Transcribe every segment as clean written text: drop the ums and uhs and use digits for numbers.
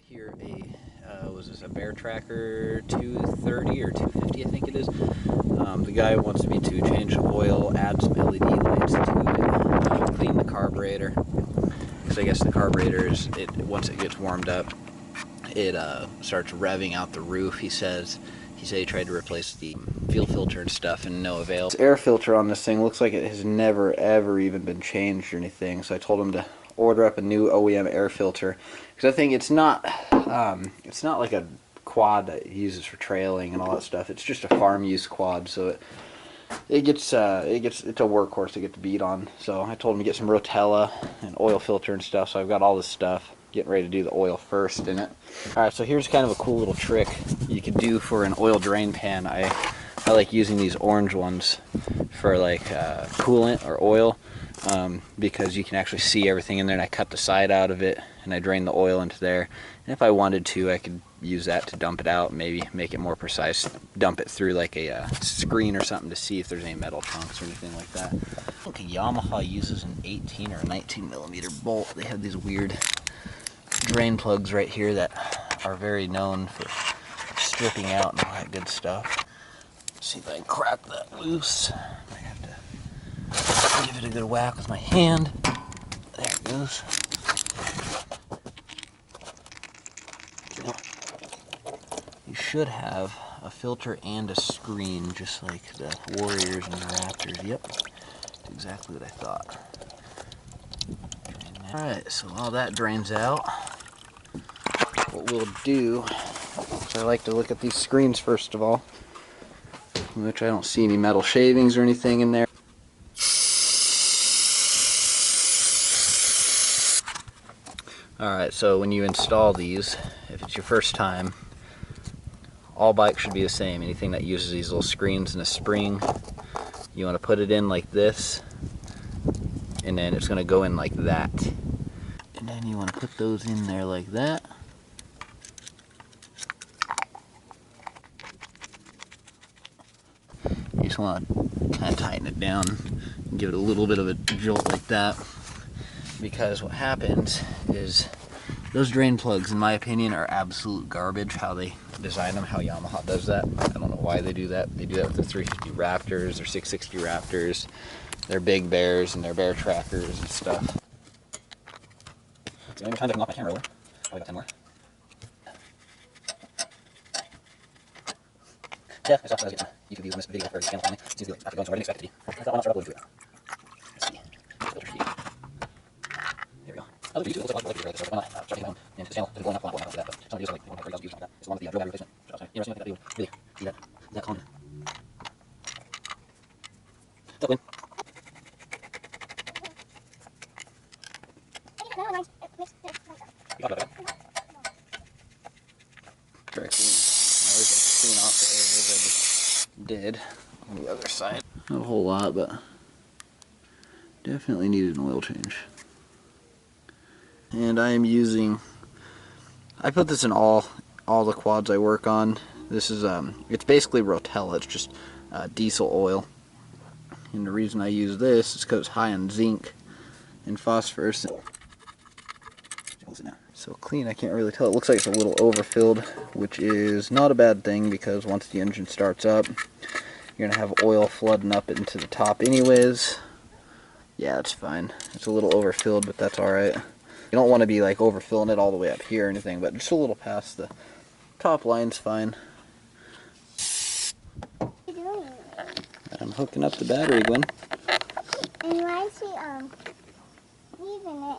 here was this a Bear Tracker 230 or 250, I think it is. The guy wants me to change the oil, add some LED lights to it, clean the carburetor. Because I guess the carburetor is, once it gets warmed up, it starts revving out the roof. He said he tried to replace the fuel filter and stuff and no avail. This air filter on this thing looks like it has never ever even been changed or anything, so I told him to order up a new OEM air filter, because I think it's not like a quad that he uses for trailing and all that stuff. It's just a farm use quad, so it's a workhorse to get the beat on. So I told him to get some Rotella and oil filter and stuff. So I've got all this stuff, getting ready to do the oil first in it. Alright, so here's kind of a cool little trick you could do for an oil drain pan. I like using these orange ones for like coolant or oil, because you can actually see everything in there, and I cut the side out of it and I drain the oil into there. And if I wanted to, I could use that to dump it out, maybe make it more precise, dump it through like a screen or something to see if there's any metal chunks or anything like that. I think Yamaha uses an 18 or a 19 millimeter bolt. They have these weird drain plugs right here that are very known for stripping out and all that good stuff. Let's see if I can crack that loose. I have to give it a good whack with my hand. There it goes. You should have a filter and a screen, just like the Warriors and the Raptors. Yep, that's exactly what I thought. Alright, so while that drains out, what we'll do, I like to look at these screens first of all, which I don't see any metal shavings or anything in there. Alright, so when you install these, if it's your first time, all bikes should be the same. Anything that uses these little screens and a spring, you want to put it in like this, and then it's going to go in like that. And then you want to put those in there like that. You just want to kind of tighten it down and give it a little bit of a jolt like that. Because what happens is those drain plugs, in my opinion, are absolute garbage. How they design them, how Yamaha does that. I don't know why they do that. They do that with their 350 Raptors, their 660 Raptors, their Big Bears, and their Bear Trackers and stuff. So I'm trying to open off my camera roller. Oh, I got 10 more. Yeah, I saw I was getting a YouTube views on this video for the channel finally. It seems to be after going, so I didn't expect it to be. I thought, why not start uploading to it? Let's see. Filter sheet. There we go. Other YouTube, it looks like a like this, why not start getting my own into this channel, just going up like that, but some videos are like 130,000 views on that. It's the one with the drill battery replacement. So I was interesting, I think that they would really see that common. What's up, Lynn? You talked about that. Correct. Now there's a clean off the areas I just did on the other side. Not a whole lot, but definitely needed an oil change. And I am using, I put this in all the quads I work on. This is it's basically Rotella. It's just diesel oil. And the reason I use this is because it's high on zinc and phosphorus. So clean, I can't really tell. It looks like it's a little overfilled, which is not a bad thing, because once the engine starts up, you're going to have oil flooding up into the top anyways. Yeah, it's fine. It's a little overfilled, but that's alright. You don't want to be like overfilling it all the way up here or anything, but just a little past the top line's fine. What are you doing? I'm hooking up the battery, Gwen. And why is she leaving it?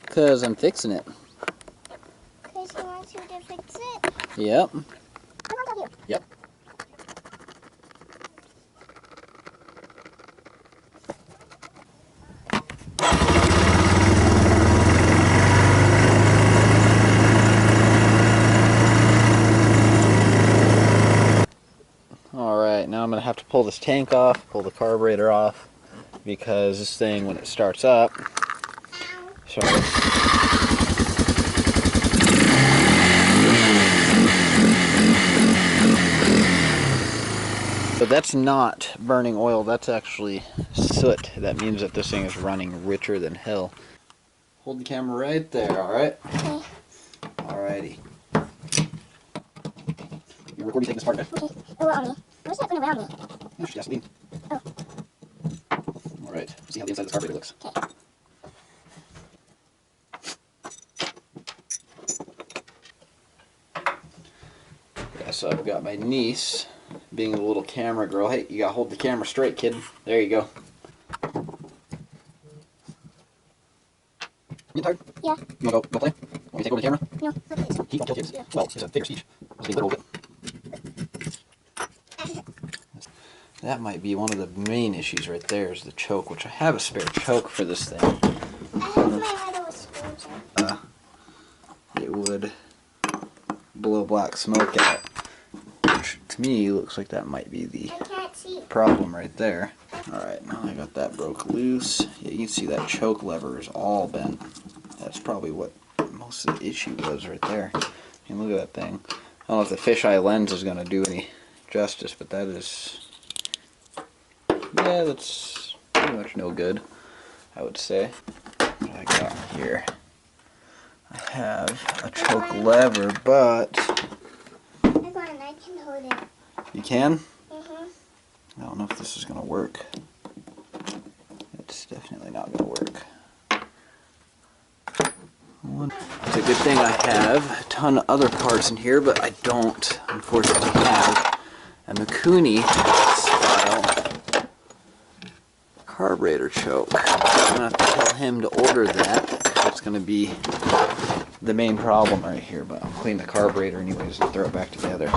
Because I'm fixing it. Because she wants you to fix it? Yep. Yep. Alright, now I'm going to have to pull this tank off, pull the carburetor off, because this thing, when it starts up, sorry. So that's not burning oil, that's actually soot. That means that this thing is running richer than hell. Hold the camera right there, alright? Okay. Alright. Alrighty. You record me taking this apart, okay? Okay. Oh, on me. What's that going around me? There's gasoline. Oh. Alright, see how the inside of this carburetor looks. Okay. Yeah, so I've got my niece being a little camera girl. Hey, you gotta hold the camera straight, kid. There you go. You tired? Yeah. You wanna go play? Want me to take over the camera? No. Okay. Heat, don't kill kids. Yeah. Well, it's a figure of speech. Let's be literal with it. That might be one of the main issues right there is the choke, which I have a spare choke for this thing. I have my little screwdriver. It would blow black smoke out, which to me looks like that might be the I can't see. problem right there. Alright, now I got that broke loose. Yeah, you can see that choke lever is all bent. That's probably what most of the issue was right there. And look at that thing. I don't know if the fisheye lens is going to do any justice, but that is... yeah, that's pretty much no good, I would say. What I got here? I have a choke lever, but... Hold on, I can hold it. You can? Mm-hmm. I don't know if this is going to work. It's definitely not going to work. It's a good thing I have a ton of other parts in here, but I don't, unfortunately, have a Mikuni style carburetor choke. I'm going to have to tell him to order that. It's going to be the main problem right here, but I'll clean the carburetor anyways and throw it back together.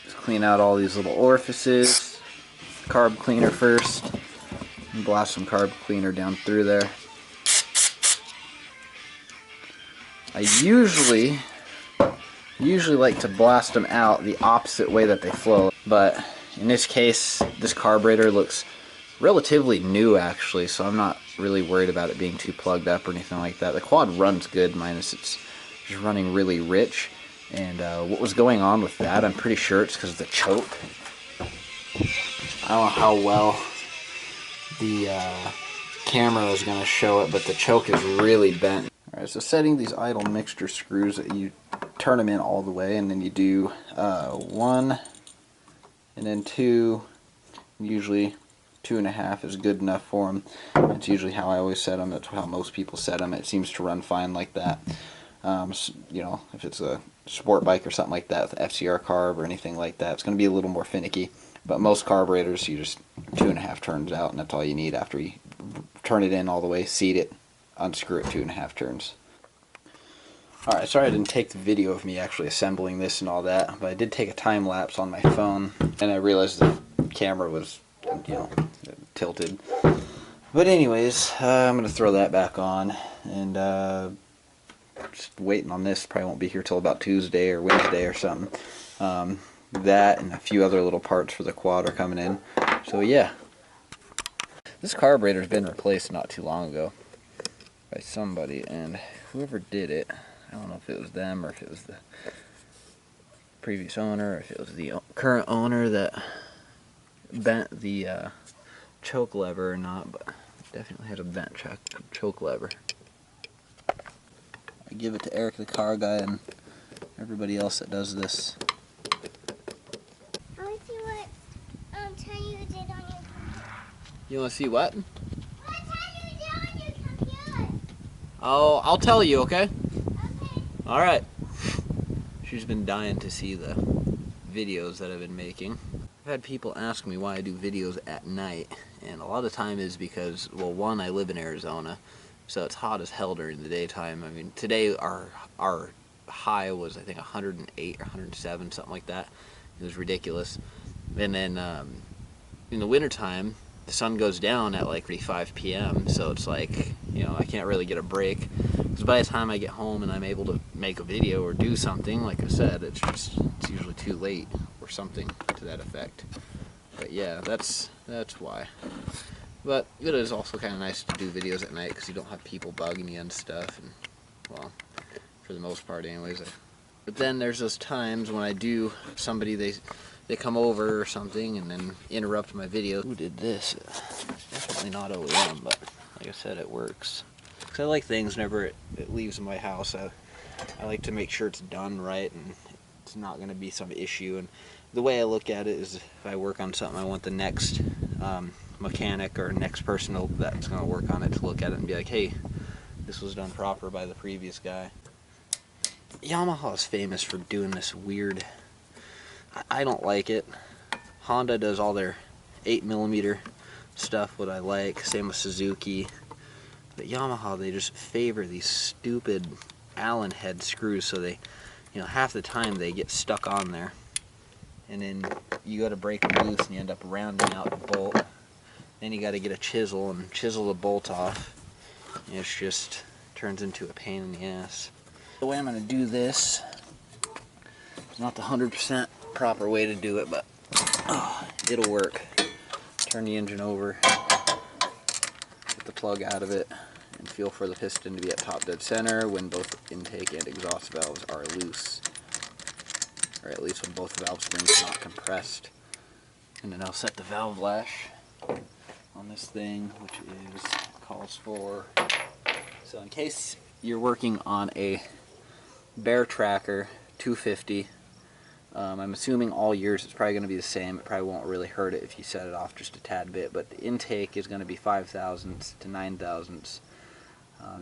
Just clean out all these little orifices. Carb cleaner first. And blast some carb cleaner down through there. I usually like to blast them out the opposite way that they flow, but in this case, this carburetor looks relatively new actually, so I'm not really worried about it being too plugged up or anything like that. The quad runs good, minus it's just running really rich, and what was going on with that, I'm pretty sure it's because of the choke. I don't know how well the camera is going to show it, but the choke is really bent. Alright, so setting these idle mixture screws, you turn them in all the way, and then you do 1 and then 2, usually 2.5 is good enough for them. That's usually how I always set them. That's how most people set them. It seems to run fine like that. You know, if it's a sport bike or something like that, with FCR carb or anything like that, it's going to be a little more finicky. But most carburetors, you just 2.5 turns out, and that's all you need after you turn it in all the way, seat it, unscrew it 2.5 turns. Alright, sorry I didn't take the video of me actually assembling this and all that, but I did take a time lapse on my phone, and I realized the camera was, you know, tilted. But anyways, I'm going to throw that back on, and just waiting on this. Probably won't be here till about Tuesday or Wednesday or something. That and a few other little parts for the quad are coming in. So yeah. This carburetor's been replaced not too long ago by somebody, and whoever did it, I don't know if it was them or if it was the previous owner or if it was the current owner that bent the choke lever or not, but it definitely had a bent choke lever. I give it to Eric the car guy and everybody else that does this. I want to see what time you did on your computer. You want to see what? What time you did on your computer? Oh, I'll tell you, okay? Okay. Alright. She's been dying to see the videos that I've been making. I've had people ask me why I do videos at night, and a lot of time is because, well, one, I live in Arizona, so it's hot as hell during the daytime. I mean, today our high was, I think, 108 or 107, something like that. It was ridiculous. And then in the wintertime, the sun goes down at like 5 p.m., so it's like, you know, I can't really get a break. Because by the time I get home and I'm able to make a video or do something, like I said, it's usually too late or something to that effect. But yeah, that's why. But it is also kind of nice to do videos at night because you don't have people bugging you and stuff. And, well, for the most part anyways. But then there's those times when I do, somebody, they come over or something and then interrupt my video. Who did this? Definitely not OEM, but like I said, it works. Because I like things whenever it leaves my house. I like to make sure it's done right and it's not going to be some issue. And the way I look at it is, if I work on something, I want the next mechanic or next person that's going to work on it to look at it and be like, hey, this was done proper by the previous guy. Yamaha is famous for doing this weird, I don't like it. Honda does all their 8mm stuff, what I like, same with Suzuki. But Yamaha, they just favor these stupid Allen head screws, so they, half the time they get stuck on there. And then you go to break them loose and you end up rounding out the bolt. Then you got to get a chisel and chisel the bolt off. And it's just turns into a pain in the ass. The way I'm going to do this is not the 100% proper way to do it, but it'll work. Turn the engine over, get the plug out of it, and feel for the piston to be at top dead center when both intake and exhaust valves are loose. Or at least when both valve springs are not compressed. And then I'll set the valve lash on this thing, which calls for, so in case you're working on a Bear Tracker 250, I'm assuming all yours it's probably going to be the same. It probably won't really hurt it if you set it off just a tad bit, but the intake is going to be 5 thousandths to 9 thousandths.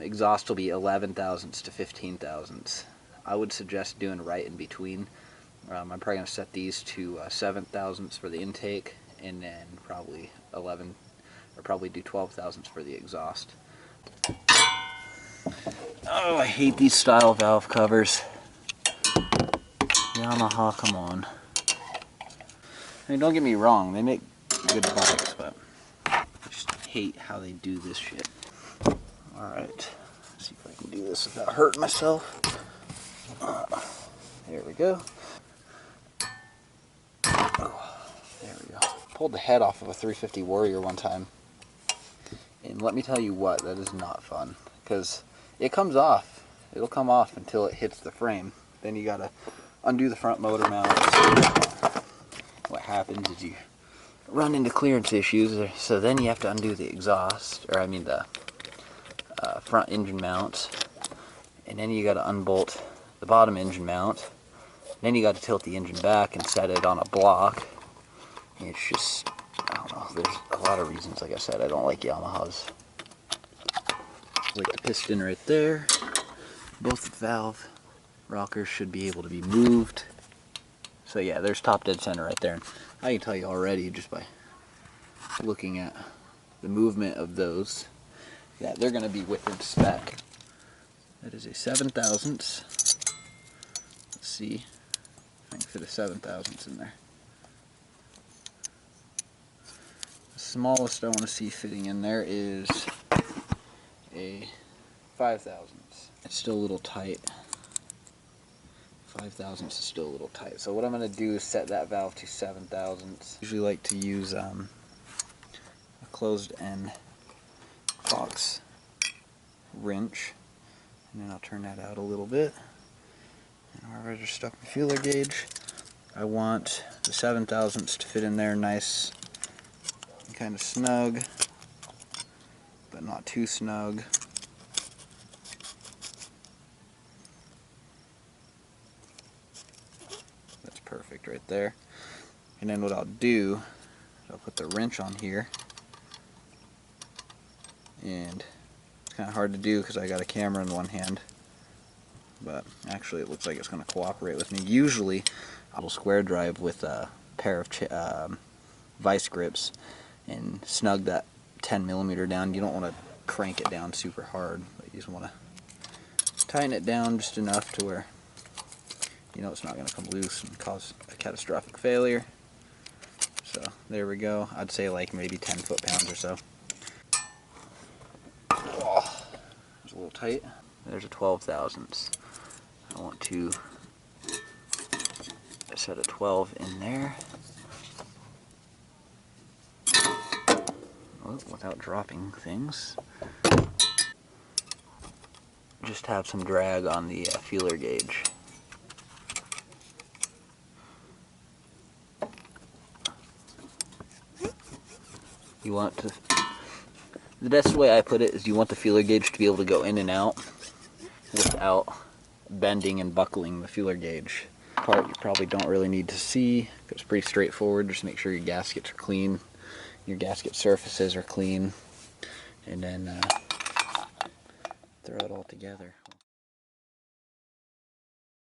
Exhaust will be 11 thousandths to 15 thousandths. I would suggest doing right in between. I'm probably going to set these to 7 thousandths for the intake, and then probably 11, or probably do 12 thousandths for the exhaust. Oh, I hate these style valve covers. Yamaha, come on. I mean, don't get me wrong, they make good bikes, but I just hate how they do this shit. Alright, let's see if I can do this without hurting myself. There we go. Oh, there we go. Pulled the head off of a 350 Warrior one time. And let me tell you what, that is not fun. Because it comes off. It'll come off until it hits the frame. Then you gotta undo the front motor mount. What happens is you run into clearance issues, so then you have to undo the exhaust, or I mean the front engine mount, and then you gotta unbolt the bottom engine mount. Then you gotta tilt the engine back and set it on a block. And it's just, I don't know, there's a lot of reasons. Like I said, I don't like Yamahas. Like the piston right there. Both valve rockers should be able to be moved. So yeah, there's top dead center right there. And I can tell you already, just by looking at the movement of those, that they're going to be within spec. That is a 7 thousandths. Let's see if I can fit a 7 thousandths in there. The smallest I want to see fitting in there is a 5 thousandths. It's still a little tight. 5 thousandths is still a little tight. So what I'm going to do is set that valve to 7 thousandths. Usually like to use a closed end box wrench. And then I'll turn that out a little bit. And wherever I just stuck my feeler gauge, I want the 7 thousandths to fit in there nice and kind of snug, but not too snug. That's perfect right there. And then what I'll do is I'll put the wrench on here, and it's kind of hard to do because I got a camera in one hand, but actually it looks like it's going to cooperate with me. Usually I'll square drive with a pair of vice grips and snug that 10mm down. You don't want to crank it down super hard, but you just want to tighten it down just enough to where it's not going to come loose and cause a catastrophic failure. So there we go. I'd say like maybe 10 foot-pounds or so. Oh, it's a little tight. There's a 12 thousandths. I want to set a 12 in there. Oh, without dropping things. Just have some drag on the feeler gauge. You want to, the best way I put it is you want the feeler gauge to be able to go in and out without bending and buckling the feeler gauge. Part you probably don't really need to see. It's pretty straightforward. Just make sure your gaskets are clean, your gasket surfaces are clean, and then throw it all together.